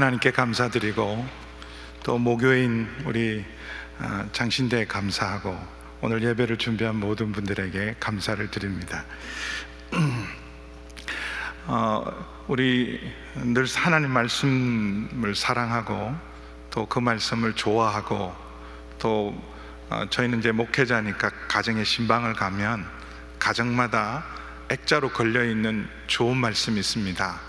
하나님께 감사드리고 또 모교인 우리 장신대에 감사하고 오늘 예배를 준비한 모든 분들에게 감사를 드립니다. 우리 늘 하나님 말씀을 사랑하고 또 그 말씀을 좋아하고 또 저희는 이제 목회자니까 가정에 신방을 가면 가정마다 액자로 걸려있는 좋은 말씀이 있습니다.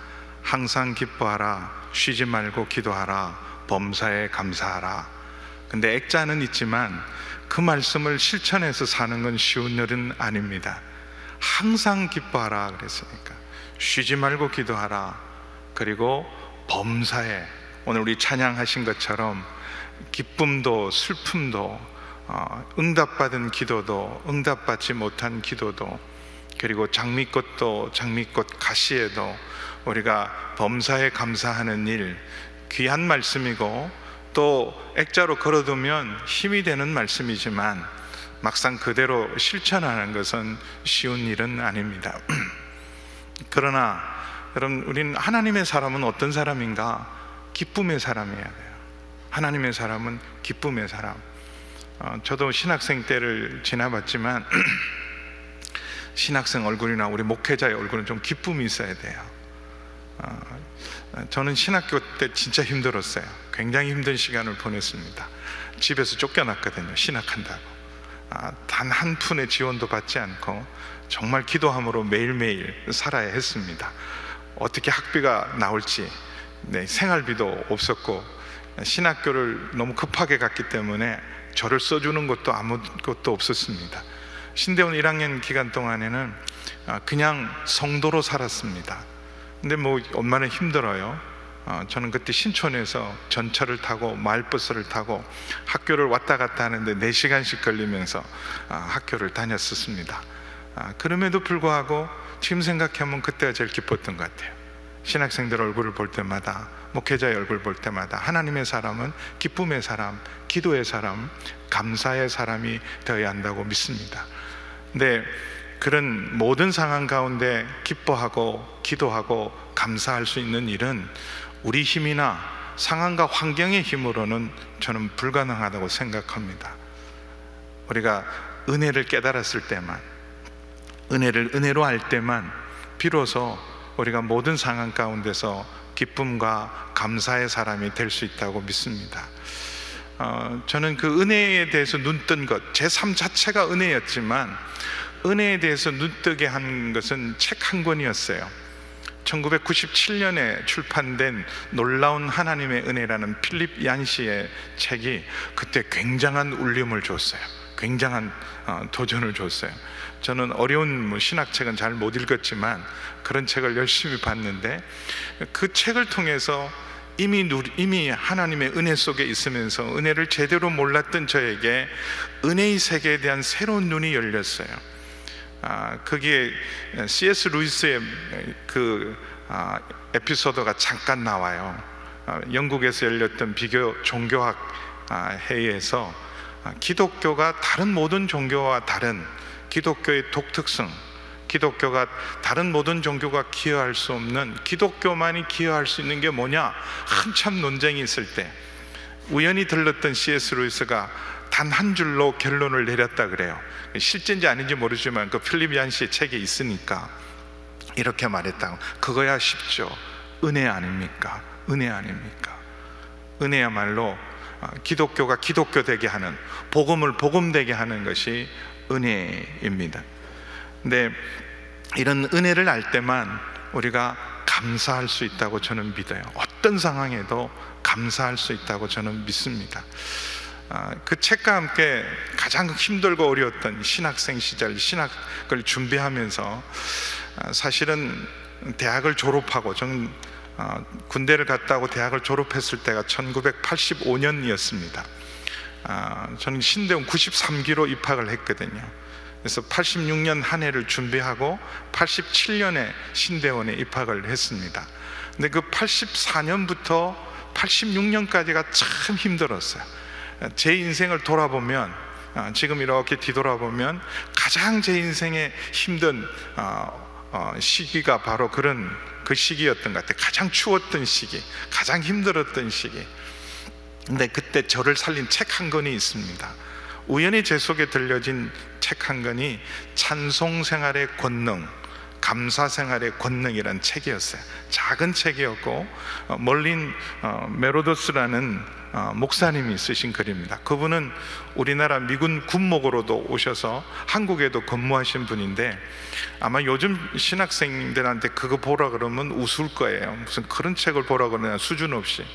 항상 기뻐하라, 쉬지 말고 기도하라, 범사에 감사하라. 근데 액자는 있지만 그 말씀을 실천해서 사는 건 쉬운 일은 아닙니다. 항상 기뻐하라 그랬으니까 쉬지 말고 기도하라. 그리고 범사에, 오늘 우리 찬양하신 것처럼 기쁨도 슬픔도 응답받은 기도도 응답받지 못한 기도도, 그리고 장미꽃도 장미꽃 가시에도 우리가 범사에 감사하는 일, 귀한 말씀이고 또 액자로 걸어두면 힘이 되는 말씀이지만 막상 그대로 실천하는 것은 쉬운 일은 아닙니다. 그러나 여러분, 우린 하나님의 사람은 어떤 사람인가? 기쁨의 사람이어야 돼요. 하나님의 사람은 기쁨의 사람. 저도 신학생 때를 지나봤지만 신학생 얼굴이나 우리 목회자의 얼굴은 좀 기쁨이 있어야 돼요. 저는 신학교 때 진짜 힘들었어요. 굉장히 힘든 시간을 보냈습니다. 집에서 쫓겨났거든요. 신학한다고. 단 한 푼의 지원도 받지 않고 정말 기도함으로 매일매일 살아야 했습니다. 어떻게 학비가 나올지, 생활비도 없었고 신학교를 너무 급하게 갔기 때문에 저를 써주는 것도 아무것도 없었습니다. 신대원 1학년 기간 동안에는 그냥 성도로 살았습니다. 근데 뭐 엄마는 힘들어요. 저는 그때 신촌에서 전철을 타고 마을버스를 타고 학교를 왔다 갔다 하는데 4시간씩 걸리면서 학교를 다녔었습니다. 그럼에도 불구하고 지금 생각하면 그때가 제일 기뻤던 것 같아요. 신학생들 얼굴을 볼 때마다, 목회자의 얼굴 볼 때마다 하나님의 사람은 기쁨의 사람, 기도의 사람, 감사의 사람이 되어야 한다고 믿습니다. 근데 그런 모든 상황 가운데 기뻐하고 기도하고 감사할 수 있는 일은 우리 힘이나 상황과 환경의 힘으로는 저는 불가능하다고 생각합니다. 우리가 은혜를 깨달았을 때만, 은혜를 은혜로 알 때만 비로소 우리가 모든 상황 가운데서 기쁨과 감사의 사람이 될 수 있다고 믿습니다. 저는 그 은혜에 대해서 눈뜬 것, 제 삶 자체가 은혜였지만 은혜에 대해서 눈뜨게 한 것은 책 한 권이었어요. 1997년에 출판된 놀라운 하나님의 은혜라는 필립 얀시의 책이 그때 굉장한 울림을 줬어요. 굉장한 도전을 줬어요. 저는 어려운 신학책은 잘 못 읽었지만 그런 책을 열심히 봤는데, 그 책을 통해서 이미 하나님의 은혜 속에 있으면서 은혜를 제대로 몰랐던 저에게 은혜의 세계에 대한 새로운 눈이 열렸어요. 거기에 C.S. 루이스의 그 에피소드가 잠깐 나와요. 영국에서 열렸던 비교 종교학 회의에서 기독교가 다른 모든 종교와 다른 기독교의 독특성, 기독교가 다른 모든 종교가 기여할 수 없는, 기독교만이 기여할 수 있는 게 뭐냐, 한참 논쟁이 있을 때 우연히 들렀던 C.S. 루이스가 단 한 줄로 결론을 내렸다 그래요. 실제인지 아닌지 모르지만 그 필립 얀시의 책에 있으니까 이렇게 말했다고. 그거야 쉽죠. 은혜 아닙니까? 은혜 아닙니까? 은혜야말로 기독교가 기독교 되게 하는, 복음을 복음 되게 하는 것이 은혜입니다. 근데 이런 은혜를 알 때만 우리가 감사할 수 있다고 저는 믿어요. 어떤 상황에도 감사할 수 있다고 저는 믿습니다. 그 책과 함께 가장 힘들고 어려웠던 신학생 시절, 신학을 준비하면서 사실은 대학을 졸업하고, 저는 군대를 갔다 오고 대학을 졸업했을 때가 1985년이었습니다. 저는 신대원 93기로 입학을 했거든요. 그래서 86년 한 해를 준비하고 87년에 신대원에 입학을 했습니다. 근데 그 84년부터 86년까지가 참 힘들었어요. 제 인생을 돌아보면, 지금 이렇게 뒤돌아보면 가장 제 인생에 힘든 시기가 바로 그런 그 시기였던 것 같아요. 가장 추웠던 시기, 가장 힘들었던 시기. 근데 그때 저를 살린 책 한 권이 있습니다. 우연히 제 속에 들려진 책 한 권이 찬송생활의 권능, 감사생활의 권능이라는 책이었어요. 작은 책이었고 멀린 메로도스라는 목사님이 쓰신 글입니다. 그분은 우리나라 미군 군목으로도 오셔서 한국에도 근무하신 분인데, 아마 요즘 신학생들한테 그거 보라 그러면 웃을 거예요. 무슨 그런 책을 보라 그러냐, 수준 없이.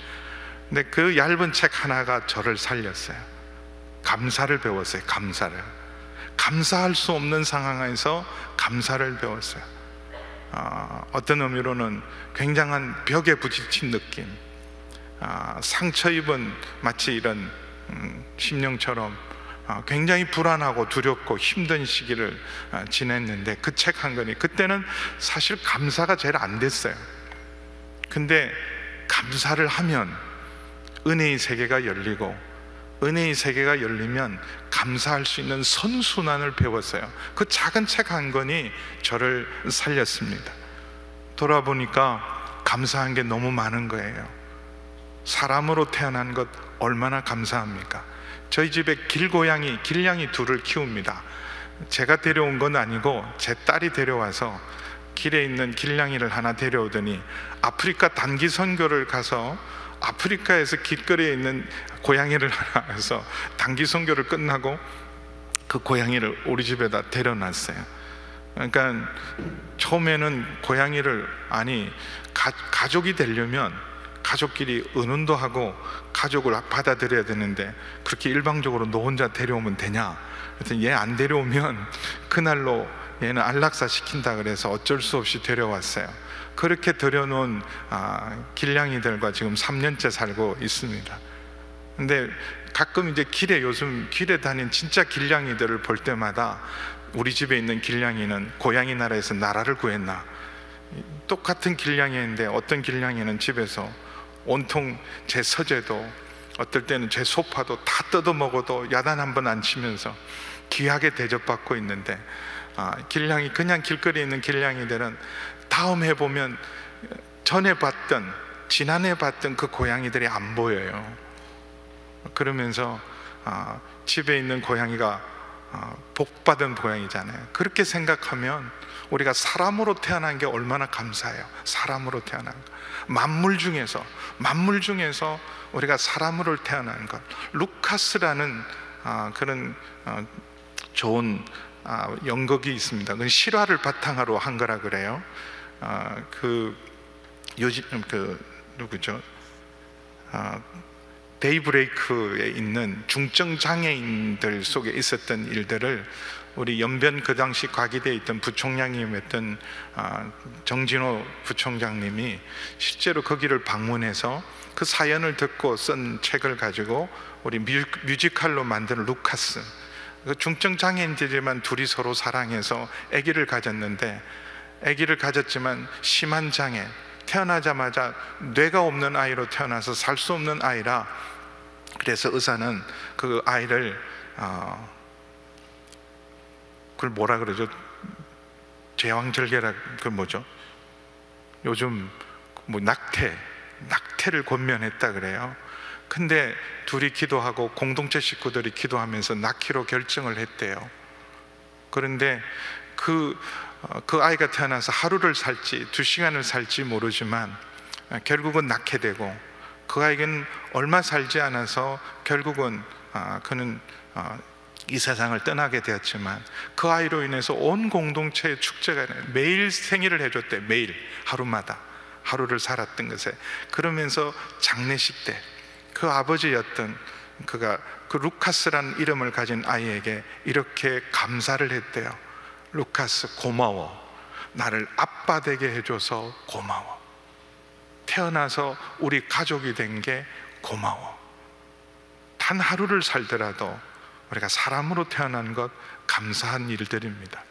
근데 그 얇은 책 하나가 저를 살렸어요. 감사를 배웠어요. 감사할 수 없는 상황에서 감사를 배웠어요. 어떤 의미로는 굉장한 벽에 부딪힌 느낌, 상처 입은 마치 이런 심령처럼 굉장히 불안하고 두렵고 힘든 시기를 지냈는데, 그 책 한 권이, 그때는 사실 감사가 제일 안 됐어요. 근데 감사를 하면 은혜의 세계가 열리고, 은혜의 세계가 열리면 감사할 수 있는 선순환을 배웠어요. 그 작은 책 한 권이 저를 살렸습니다. 돌아보니까 감사한 게 너무 많은 거예요. 사람으로 태어난 것 얼마나 감사합니까? 저희 집에 길냥이 둘을 키웁니다. 제가 데려온 건 아니고 제 딸이 데려와서 길에 있는 길냥이를 하나 데려오더니 아프리카 단기 선교를 가서 아프리카에서 길거리에 있는 고양이를 하나 해서 단기 선교를 끝나고 그 고양이를 우리 집에다 데려놨어요. 그러니까 처음에는 고양이를, 가족이 되려면 가족끼리 의논도 하고 가족을 받아들여야 되는데, 그렇게 일방적으로 너 혼자 데려오면 되냐? 그랬더니 얘 안 데려오면 그날로 얘는 안락사 시킨다 그래서 어쩔 수 없이 데려왔어요. 그렇게 들여놓은 길냥이들과 지금 3년째 살고 있습니다. 근데 가끔 이제 요즘 길에 다닌 진짜 길냥이들을 볼 때마다 우리 집에 있는 길냥이는 고양이 나라에서 나라를 구했나, 똑같은 길냥이인데 어떤 길냥이는 집에서 온통 제 서재도, 어떨 때는 제 소파도 다 뜯어 먹어도 야단 한 번 안 치면서 귀하게 대접받고 있는데, 그냥 길거리에 있는 길냥이들은 다음 해 보면 지난해 봤던 그 고양이들이 안 보여요. 그러면서 집에 있는 고양이가 복받은 고양이잖아요. 그렇게 생각하면 우리가 사람으로 태어난 게 얼마나 감사해요. 사람으로 태어난 것, 만물 중에서 우리가 사람으로 태어난 것. 루카스라는 그런 좋은 연극이 있습니다. 그건 실화를 바탕으로 한 거라 그래요. 누구죠? 데이브레이크에 있는 중증 장애인들 속에 있었던 일들을 우리 연변 그 당시 과기대에 있던 부총장님이었던 정진호 부총장님이 실제로 거기를 방문해서 그 사연을 듣고 쓴 책을 가지고 우리 뮤지컬로 만든 루카스. 중증 장애인들만 둘이 서로 사랑해서 아기를 가졌는데, 아기를 가졌지만 심한 장애, 태어나자마자 뇌가 없는 아이로 태어나서 살 수 없는 아이라, 그래서 의사는 그 아이를 그걸 뭐라 그러죠? 제왕절개라, 그 뭐죠? 요즘 뭐 낙태를 권면했다 그래요. 근데 둘이 기도하고 공동체 식구들이 기도하면서 낳기로 결정을 했대요. 그런데 그 아이가 태어나서 하루를 살지 2시간을 살지 모르지만 결국은 낳게 되고, 그 아이는 얼마 살지 않아서 결국은 그는 이 세상을 떠나게 되었지만, 그 아이로 인해서 온 공동체의 축제가 매일 생일을 해줬대. 매일 하루마다 하루를 살았던 것에. 그러면서 장례식 때 그 아버지였던 그가 그 루카스라는 이름을 가진 아이에게 이렇게 감사를 했대요. 루카스, 고마워. 나를 아빠 되게 해줘서 고마워. 태어나서 우리 가족이 된 게 고마워. 단 하루를 살더라도 우리가 사람으로 태어난 것 감사한 일들입니다.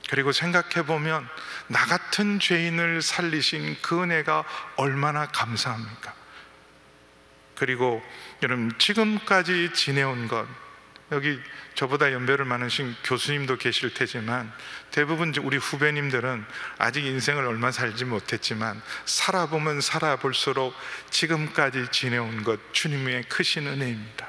그리고 생각해 보면 나 같은 죄인을 살리신 그 은혜가 얼마나 감사합니까? 그리고 여러분, 지금까지 지내온 것, 여기 저보다 연배를 많으신 교수님도 계실 테지만 대부분 우리 후배님들은 아직 인생을 얼마 살지 못했지만 살아보면 살아볼수록 지금까지 지내온 것 주님의 크신 은혜입니다.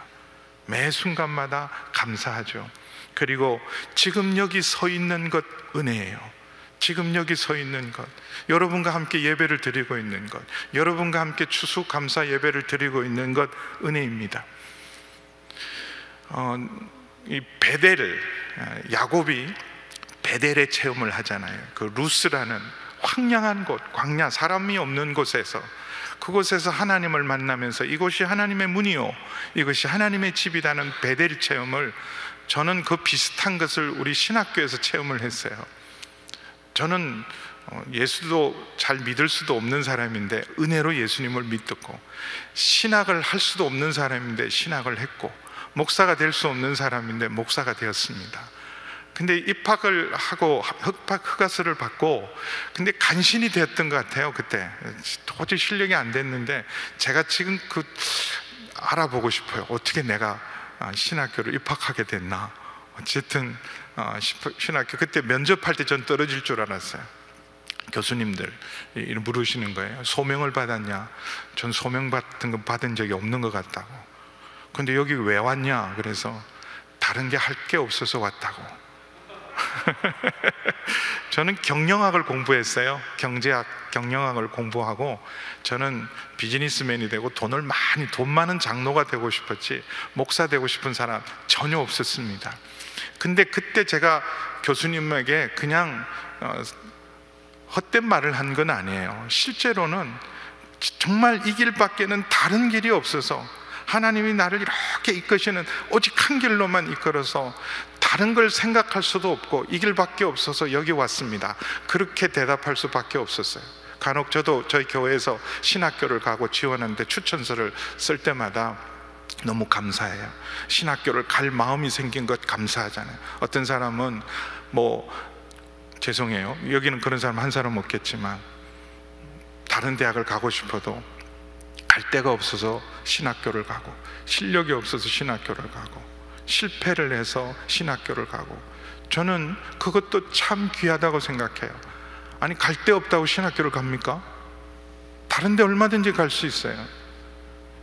매 순간마다 감사하죠. 그리고 지금 여기 서 있는 것 은혜예요. 지금 여기 서 있는 것, 여러분과 함께 예배를 드리고 있는 것, 여러분과 함께 추수감사 예배를 드리고 있는 것 은혜입니다. 이 베델, 야곱이 베델의 체험을 하잖아요. 그 루스라는 황량한 곳, 광야, 사람이 없는 곳에서, 그곳에서 하나님을 만나면서 이곳이 하나님의 문이요, 이것이 하나님의 집이라는 베델 체험을, 저는 그 비슷한 것을 우리 신학교에서 체험을 했어요. 저는 예수도 잘 믿을 수도 없는 사람인데 은혜로 예수님을 믿었고, 신학을 할 수도 없는 사람인데 신학을 했고, 목사가 될 수 없는 사람인데 목사가 되었습니다. 근데 입학을 하고 흑과스를 받고, 근데 간신히 되었던 것 같아요. 그때 도저히 실력이 안 됐는데 제가 지금 알아보고 싶어요. 어떻게 내가 신학교를 입학하게 됐나. 어쨌든 신학교 그때 면접할 때 전 떨어질 줄 알았어요. 교수님들 물으시는 거예요. 소명을 받았냐? 전 소명 같은 거 받은 적이 없는 것 같다고. 근데 여기 왜 왔냐? 그래서 다른 게 할 게 없어서 왔다고. 저는 경영학을 공부했어요. 경제학, 경영학을 공부하고, 저는 비즈니스맨이 되고 돈 많은 장로가 되고 싶었지 목사 되고 싶은 사람 전혀 없었습니다. 근데 그때 제가 교수님에게 그냥 헛된 말을 한 건 아니에요. 실제로는 정말 이 길밖에는 다른 길이 없어서 하나님이 나를 이렇게 이끄시는 오직 한 길로만 이끌어서 다른 걸 생각할 수도 없고 이 길밖에 없어서 여기 왔습니다. 그렇게 대답할 수밖에 없었어요. 간혹 저도 저희 교회에서 신학교를 가고 지원하는데 추천서를 쓸 때마다 너무 감사해요. 신학교를 갈 마음이 생긴 것 감사하잖아요. 어떤 사람은 죄송해요, 여기는 그런 사람 한 사람 없겠지만 다른 대학을 가고 싶어도 갈 데가 없어서 신학교를 가고, 실력이 없어서 신학교를 가고, 실패를 해서 신학교를 가고, 저는 그것도 참 귀하다고 생각해요. 아니, 갈 데 없다고 신학교를 갑니까? 다른 데 얼마든지 갈 수 있어요.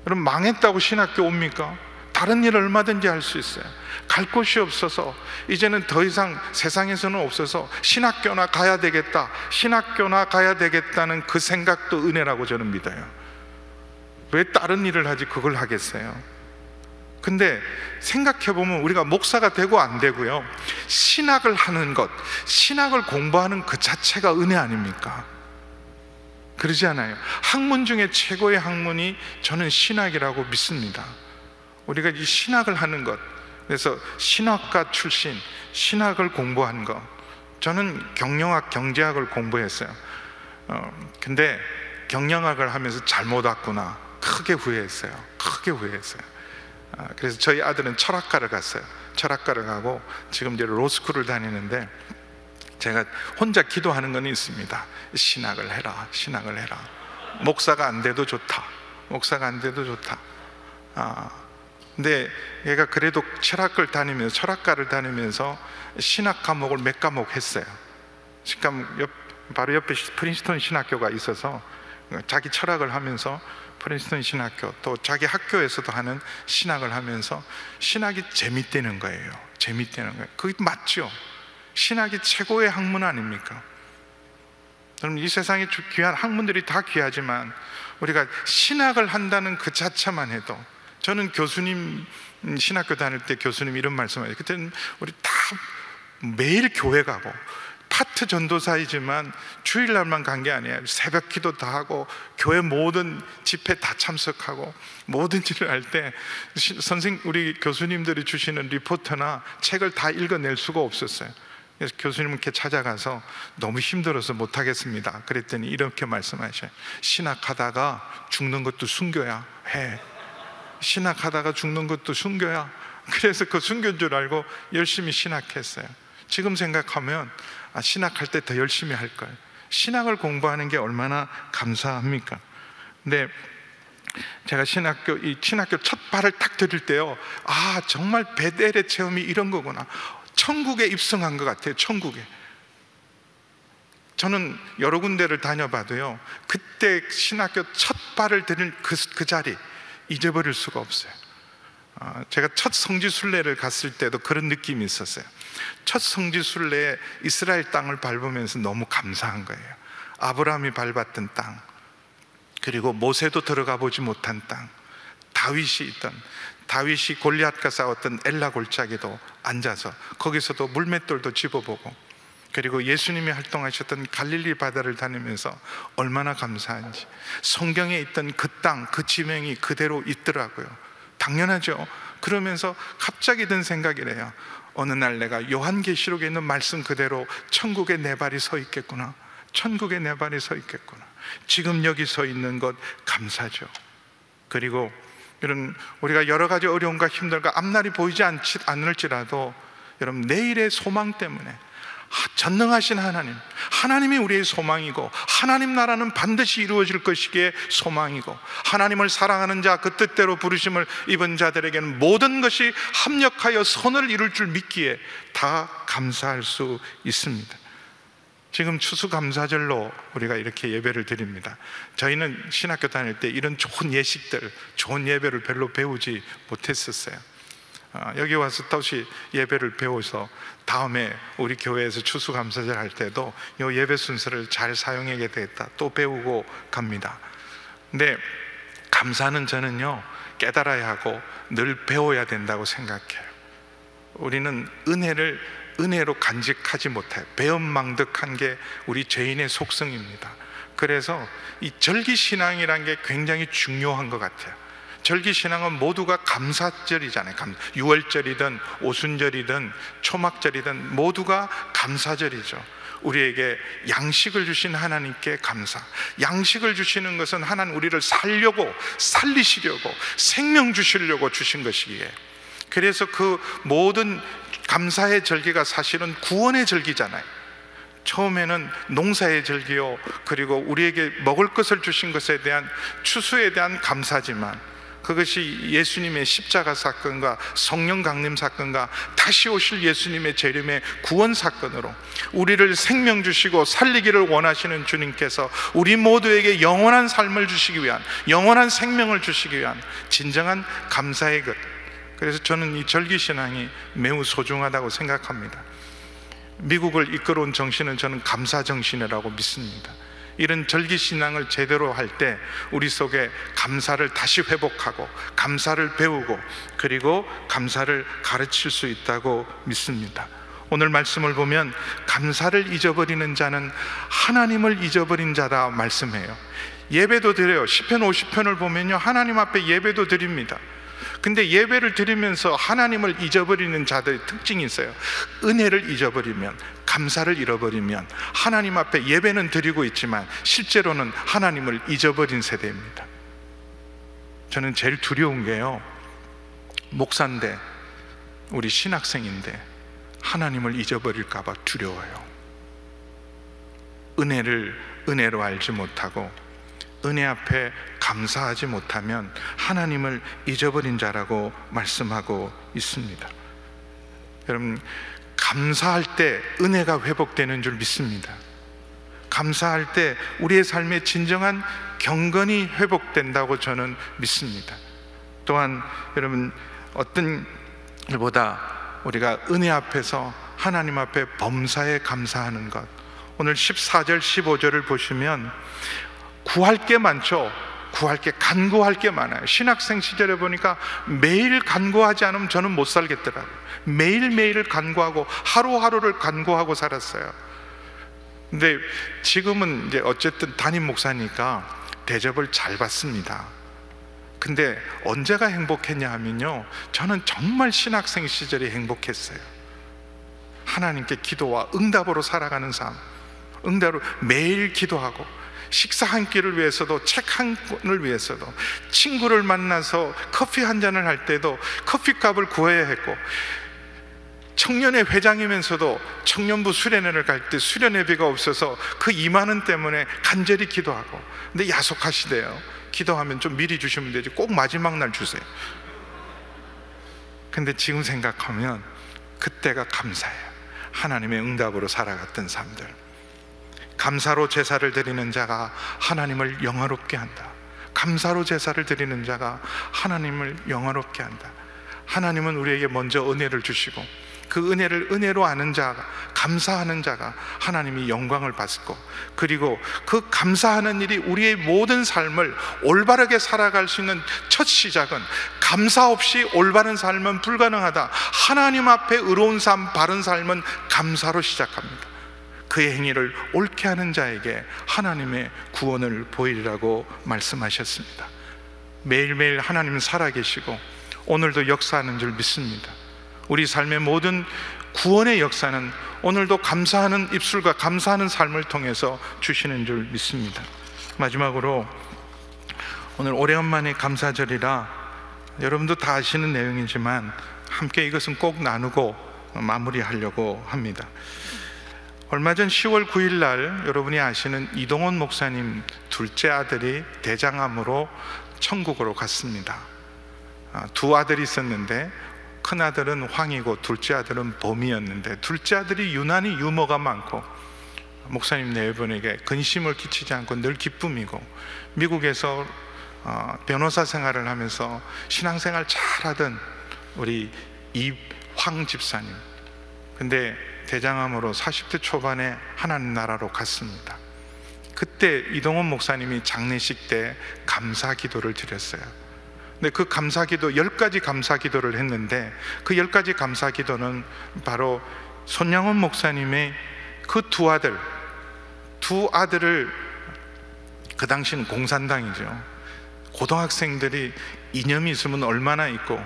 여러분, 망했다고 신학교 옵니까? 다른 일 얼마든지 할 수 있어요. 갈 곳이 없어서 이제는 더 이상 세상에서는 없어서 신학교나 가야 되겠다, 신학교나 가야 되겠다는 그 생각도 은혜라고 저는 믿어요. 왜 다른 일을 하지 그걸 하겠어요? 근데 생각해보면 우리가 목사가 되고 안 되고요, 신학을 하는 것, 신학을 공부하는 그 자체가 은혜 아닙니까? 그러지 않아요? 학문 중에 최고의 학문이 저는 신학이라고 믿습니다. 우리가 이 신학을 하는 것, 그래서 신학과 출신, 신학을 공부한 것, 저는 경영학, 경제학을 공부했어요. 근데 경영학을 하면서 잘못 왔구나 크게 후회했어요. 크게 후회했어요. 그래서 저희 아들은 철학과를 갔어요. 철학과를 가고 지금 이제 로스쿨을 다니는데, 제가 혼자 기도하는 건 있습니다. 신학을 해라, 신학을 해라. 목사가 안 돼도 좋다, 목사가 안 돼도 좋다. 근데 얘가 그래도 철학과를 다니면서 신학 과목을 몇 과목 했어요. 바로 옆에 프린스턴 신학교가 있어서 자기 철학을 하면서 프린스턴 신학교, 또 자기 학교에서도 하는 신학을 하면서 신학이 재밌다는 거예요. 재밌다는 거예요. 그게 맞죠? 신학이 최고의 학문 아닙니까? 여러분, 이 세상에 귀한 학문들이 다 귀하지만 우리가 신학을 한다는 그 자체만 해도, 저는 교수님 신학교 다닐 때 교수님 이런 말씀하세요. 그때는 우리 다 매일 교회 가고, 파트 전도사이지만 주일날만 간 게 아니에요. 새벽 기도 다 하고 교회 모든 집회 다 참석하고 모든 일을 할 때 우리 교수님들이 주시는 리포트나 책을 다 읽어낼 수가 없었어요. 그래서 교수님께 찾아가서 너무 힘들어서 못하겠습니다 그랬더니 이렇게 말씀하셔요. 신학하다가 죽는 것도 순교야 해. 신학하다가 죽는 것도 순교야. 그래서 그 순교인 줄 알고 열심히 신학했어요. 지금 생각하면 신학할 때 더 열심히 할 걸. 신학을 공부하는 게 얼마나 감사합니까? 근데 제가 이 신학교 첫 발을 딱 들일 때요, 아, 정말 베델의 체험이 이런 거구나. 천국에 입성한 것 같아요. 천국에. 저는 여러 군데를 다녀봐도요, 그때 신학교 첫 발을 들인 그 자리 잊어버릴 수가 없어요. 제가 첫 성지순례를 갔을 때도 그런 느낌이 있었어요. 첫 성지순례에 이스라엘 땅을 밟으면서 너무 감사한 거예요. 아브라함이 밟았던 땅, 그리고 모세도 들어가 보지 못한 땅, 다윗이 골리앗과 싸웠던 엘라 골짜기도 앉아서 거기서도 물맷돌도 집어보고, 그리고 예수님이 활동하셨던 갈릴리 바다를 다니면서 얼마나 감사한지, 성경에 있던 그 땅, 그 지명이 그대로 있더라고요. 당연하죠. 그러면서 갑자기 든 생각이래요. 어느 날 내가 요한계시록에 있는 말씀 그대로 천국에 내 발이 서 있겠구나. 천국에 내 발이 서 있겠구나. 지금 여기 서 있는 것 감사죠. 그리고 여러분, 우리가 여러 가지 어려움과 힘들과 앞날이 보이지 않을지라도 여러분, 내일의 소망 때문에 전능하신 하나님이 우리의 소망이고, 하나님 나라는 반드시 이루어질 것이기에 소망이고, 하나님을 사랑하는 자, 그 뜻대로 부르심을 입은 자들에게는 모든 것이 합력하여 선을 이룰 줄 믿기에 다 감사할 수 있습니다. 지금 추수감사절로 우리가 이렇게 예배를 드립니다. 저희는 신학교 다닐 때 이런 좋은 예식들, 좋은 예배를 별로 배우지 못했었어요. 여기 와서 다시 예배를 배워서 다음에 우리 교회에서 추수감사절 할 때도 이 예배 순서를 잘 사용하게 되겠다, 또 배우고 갑니다. 근데 감사는 저는요, 깨달아야 하고 늘 배워야 된다고 생각해요. 우리는 은혜로 간직하지 못해요. 배은망덕한 게 우리 죄인의 속성입니다. 그래서 이 절기신앙이라는 게 굉장히 중요한 것 같아요. 절기신앙은 모두가 감사절이잖아요. 유월절이든 오순절이든 초막절이든 모두가 감사절이죠. 우리에게 양식을 주신 하나님께 감사. 양식을 주시는 것은 하나님 우리를 살리시려고, 생명 주시려고 주신 것이기에, 그래서 그 모든 감사의 절기가 사실은 구원의 절기잖아요. 처음에는 농사의 절기요, 그리고 우리에게 먹을 것을 주신 것에 대한 추수에 대한 감사지만, 그것이 예수님의 십자가 사건과 성령 강림 사건과 다시 오실 예수님의 재림의 구원 사건으로 우리를 생명 주시고 살리기를 원하시는 주님께서 우리 모두에게 영원한 삶을 주시기 위한, 영원한 생명을 주시기 위한 진정한 감사의 것. 그래서 저는 이 절기신앙이 매우 소중하다고 생각합니다. 미국을 이끌어온 정신은 저는 감사정신이라고 믿습니다. 이런 절기신앙을 제대로 할 때 우리 속에 감사를 다시 회복하고, 감사를 배우고, 그리고 감사를 가르칠 수 있다고 믿습니다. 오늘 말씀을 보면 감사를 잊어버리는 자는 하나님을 잊어버린 자다 말씀해요. 예배도 드려요. 시편 50편을 보면요, 하나님 앞에 예배도 드립니다. 근데 예배를 드리면서 하나님을 잊어버리는 자들의 특징이 있어요. 은혜를 잊어버리면, 감사를 잃어버리면 하나님 앞에 예배는 드리고 있지만 실제로는 하나님을 잊어버린 세대입니다. 저는 제일 두려운 게요, 목사인데, 우리 신학생인데 하나님을 잊어버릴까 봐 두려워요. 은혜로 알지 못하고 은혜 앞에 감사하지 못하면 하나님을 잊어버린 자라고 말씀하고 있습니다. 여러분, 감사할 때 은혜가 회복되는 줄 믿습니다. 감사할 때 우리의 삶에 진정한 경건이 회복된다고 저는 믿습니다. 또한 여러분, 어떤 일보다 우리가 은혜 앞에서 하나님 앞에 범사에 감사하는 것, 오늘 14절 15절을 보시면 구할 게 많죠. 간구할 게 많아요. 신학생 시절에 보니까 매일 간구하지 않으면 저는 못 살겠더라고요. 매일매일을 간구하고 하루하루를 간구하고 살았어요. 근데 지금은 이제 어쨌든 담임 목사니까 대접을 잘 받습니다. 근데 언제가 행복했냐 하면요, 저는 정말 신학생 시절이 행복했어요. 하나님께 기도와 응답으로 살아가는 삶, 응답으로 매일 기도하고, 식사 한 끼를 위해서도, 책 한 권을 위해서도, 친구를 만나서 커피 한 잔을 할 때도 커피값을 구해야 했고, 청년회 회장이면서도 청년부 수련회를 갈 때 수련회비가 없어서 그 2만 원 때문에 간절히 기도하고, 근데 야속하시대요. 기도하면 좀 미리 주시면 되지 꼭 마지막 날 주세요. 근데 지금 생각하면 그때가 감사해요. 하나님의 응답으로 살아갔던 삶들. 감사로 제사를 드리는 자가 하나님을 영화롭게 한다. 감사로 제사를 드리는 자가 하나님을 영화롭게 한다. 하나님은 우리에게 먼저 은혜를 주시고 그 은혜를 은혜로 아는 자가, 감사하는 자가 하나님이 영광을 받고, 그리고 그 감사하는 일이 우리의 모든 삶을 올바르게 살아갈 수 있는 첫 시작은, 감사 없이 올바른 삶은 불가능하다. 하나님 앞에 의로운 삶, 바른 삶은 감사로 시작합니다. 그의 행위를 옳게 하는 자에게 하나님의 구원을 보이리라고 말씀하셨습니다. 매일매일 하나님은 살아계시고 오늘도 역사하는 줄 믿습니다. 우리 삶의 모든 구원의 역사는 오늘도 감사하는 입술과 감사하는 삶을 통해서 주시는 줄 믿습니다. 마지막으로, 오늘 오래간만에 감사절이라 여러분도 다 아시는 내용이지만 함께 이것은 꼭 나누고 마무리하려고 합니다. 얼마 전 10월 9일 날 여러분이 아시는 이동원 목사님 둘째 아들이 대장암으로 천국으로 갔습니다. 두 아들이 있었는데 큰 아들은 황이고 둘째 아들은 범이었는데, 둘째 아들이 유난히 유머가 많고 목사님 네 분에게 근심을 끼치지 않고 늘 기쁨이고, 미국에서 변호사 생활을 하면서 신앙생활 잘하던 우리 이황 집사님, 근데 대장암으로 40대 초반에 하나님 나라로 갔습니다. 그때 이동원 목사님이 장례식 때 감사 기도를 드렸어요. 근데 그 감사기도 10가지 감사기도를 했는데, 그 10가지 감사기도는 바로 손양원 목사님의 그 두 아들을, 그 당시는 공산당이죠. 고등학생들이 이념이 있으면 얼마나 있고,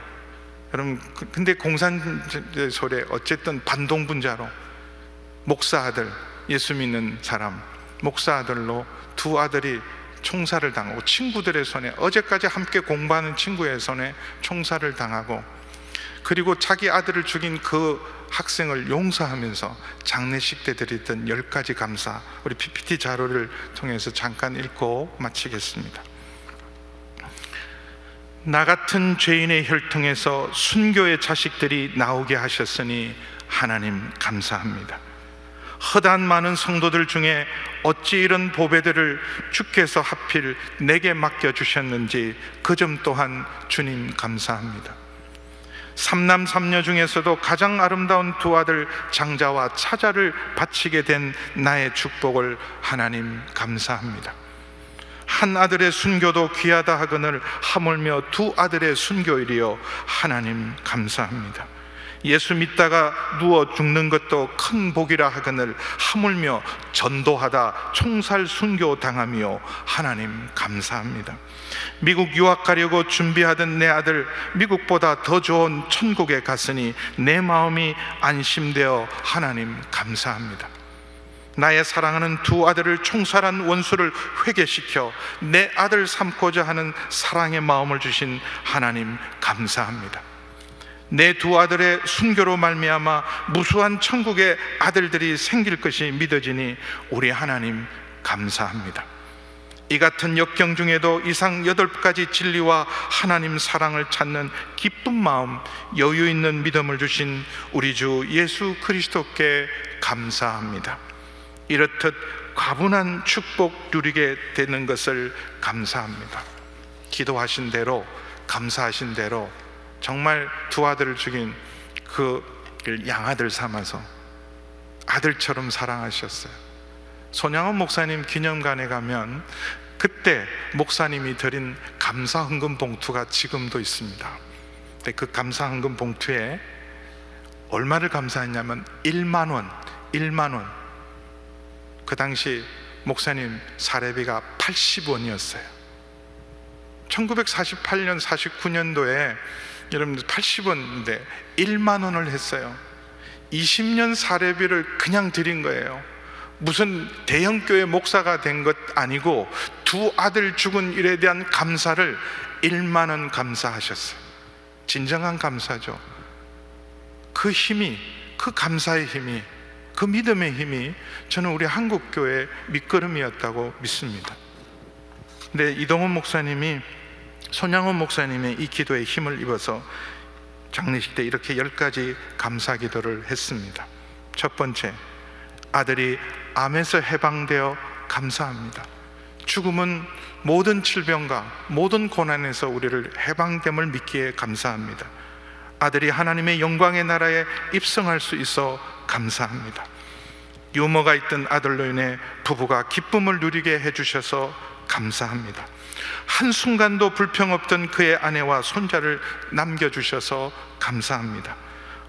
여러분, 근데 공산소래 어쨌든 반동분자로 목사 아들, 예수 믿는 사람, 목사 아들로 두 아들이 총살을 당하고, 친구들의 손에, 어제까지 함께 공부하는 친구의 손에 총살을 당하고, 그리고 자기 아들을 죽인 그 학생을 용서하면서 장례식 때 드렸던 10가지 감사, 우리 PPT 자료를 통해서 잠깐 읽고 마치겠습니다. 나 같은 죄인의 혈통에서 순교의 자식들이 나오게 하셨으니 하나님 감사합니다. 허다한 많은 성도들 중에 어찌 이런 보배들을 주께서 하필 내게 맡겨주셨는지 그 점 또한 주님 감사합니다. 삼남 삼녀 중에서도 가장 아름다운 두 아들 장자와 차자를 바치게 된 나의 축복을 하나님 감사합니다. 한 아들의 순교도 귀하다 하거늘 하물며 두 아들의 순교일이여 하나님 감사합니다. 예수 믿다가 누워 죽는 것도 큰 복이라 하거늘 하물며 전도하다 총살 순교 당함이요 하나님 감사합니다. 미국 유학 가려고 준비하던 내 아들 미국보다 더 좋은 천국에 갔으니 내 마음이 안심되어 하나님 감사합니다. 나의 사랑하는 두 아들을 총살한 원수를 회개시켜 내 아들 삼고자 하는 사랑의 마음을 주신 하나님 감사합니다. 내 두 아들의 순교로 말미암아 무수한 천국의 아들들이 생길 것이 믿어지니 우리 하나님 감사합니다. 이 같은 역경 중에도 이상 8가지 진리와 하나님 사랑을 찾는 기쁜 마음, 여유 있는 믿음을 주신 우리 주 예수 그리스도께 감사합니다. 이렇듯 과분한 축복 누리게 되는 것을 감사합니다. 기도하신 대로, 감사하신 대로 정말 두 아들을 죽인 그 양아들 삼아서 아들처럼 사랑하셨어요. 손양원 목사님 기념관에 가면 그때 목사님이 드린 감사 헌금 봉투가 지금도 있습니다. 근데 그 감사 헌금 봉투에 얼마를 감사했냐면 1만 원. 그 당시 목사님 사례비가 80원이었어요. 1948년, 49년도에 여러분들 80원인데 1만 원을 했어요. 20년 사례비를 그냥 드린 거예요. 무슨 대형교회 목사가 된 것 아니고 두 아들 죽은 일에 대한 감사를 1만 원 감사하셨어요. 진정한 감사죠. 그 힘이 그 감사의 힘이, 그 믿음의 힘이 저는 우리 한국교회의 밑거름이었다고 믿습니다. 근데 이동훈 목사님이, 손양원 목사님의 이 기도에 힘을 입어서 장례식 때 이렇게 10가지 감사 기도를 했습니다. 첫 번째, 아들이 암에서 해방되어 감사합니다. 죽음은 모든 질병과 모든 고난에서 우리를 해방됨을 믿기에 감사합니다. 아들이 하나님의 영광의 나라에 입성할 수 있어 감사합니다. 유머가 있던 아들로 인해 부부가 기쁨을 누리게 해주셔서 감사합니다. 한순간도 불평 없던 그의 아내와 손자를 남겨주셔서 감사합니다.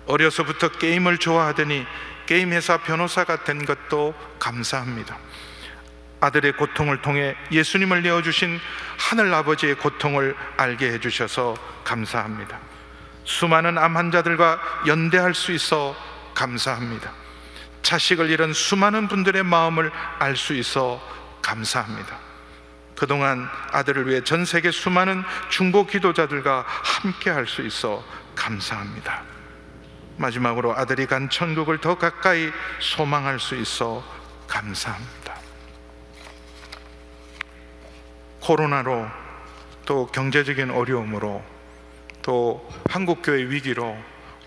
어려서부터 게임을 좋아하더니 게임 회사 변호사가 된 것도 감사합니다. 아들의 고통을 통해 예수님을 내어주신 하늘아버지의 고통을 알게 해주셔서 감사합니다. 수많은 암 환자들과 연대할 수 있어 감사합니다. 자식을 잃은 수많은 분들의 마음을 알 수 있어 감사합니다. 그동안 아들을 위해 전 세계 수많은 중보 기도자들과 함께 할 수 있어 감사합니다. 마지막으로 아들이 간 천국을 더 가까이 소망할 수 있어 감사합니다. 코로나로, 또 경제적인 어려움으로, 또 한국교회 위기로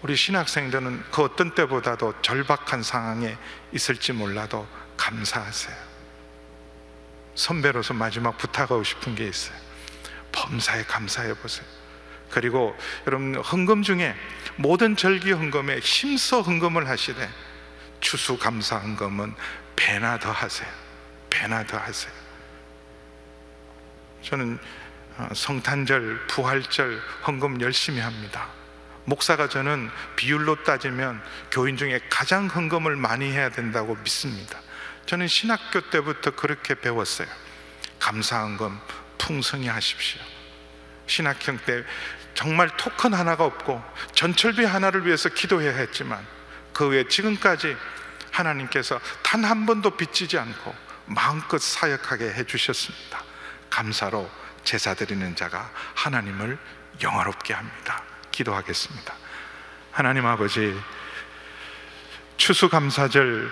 우리 신학생들은 그 어떤 때보다도 절박한 상황에 있을지 몰라도 감사하세요. 선배로서 마지막 부탁하고 싶은 게 있어요. 범사에 감사해 보세요. 그리고 여러분, 헌금 중에 모든 절기 헌금에 힘써 헌금을 하시되 추수감사 헌금은 배나 더 하세요. 배나 더 하세요. 저는 성탄절, 부활절 헌금 열심히 합니다. 목사가 저는 비율로 따지면 교인 중에 가장 헌금을 많이 해야 된다고 믿습니다. 저는 신학교 때부터 그렇게 배웠어요. 감사헌금 풍성히 하십시오. 신학형 때 정말 토큰 하나가 없고 전철비 하나를 위해서 기도해야 했지만 그 외에 지금까지 하나님께서 단 한 번도 빚지지 않고 마음껏 사역하게 해주셨습니다. 감사로 제사 드리는 자가 하나님을 영화롭게 합니다. 기도하겠습니다. 하나님 아버지, 추수감사절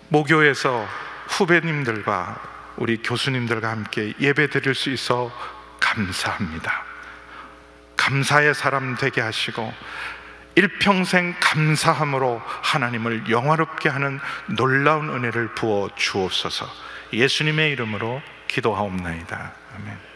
모교에서 후배님들과 우리 교수님들과 함께 예배 드릴 수 있어 감사합니다. 감사의 사람 되게 하시고 일평생 감사함으로 하나님을 영화롭게 하는 놀라운 은혜를 부어 주옵소서. 예수님의 이름으로 기도하옵나이다. 아멘.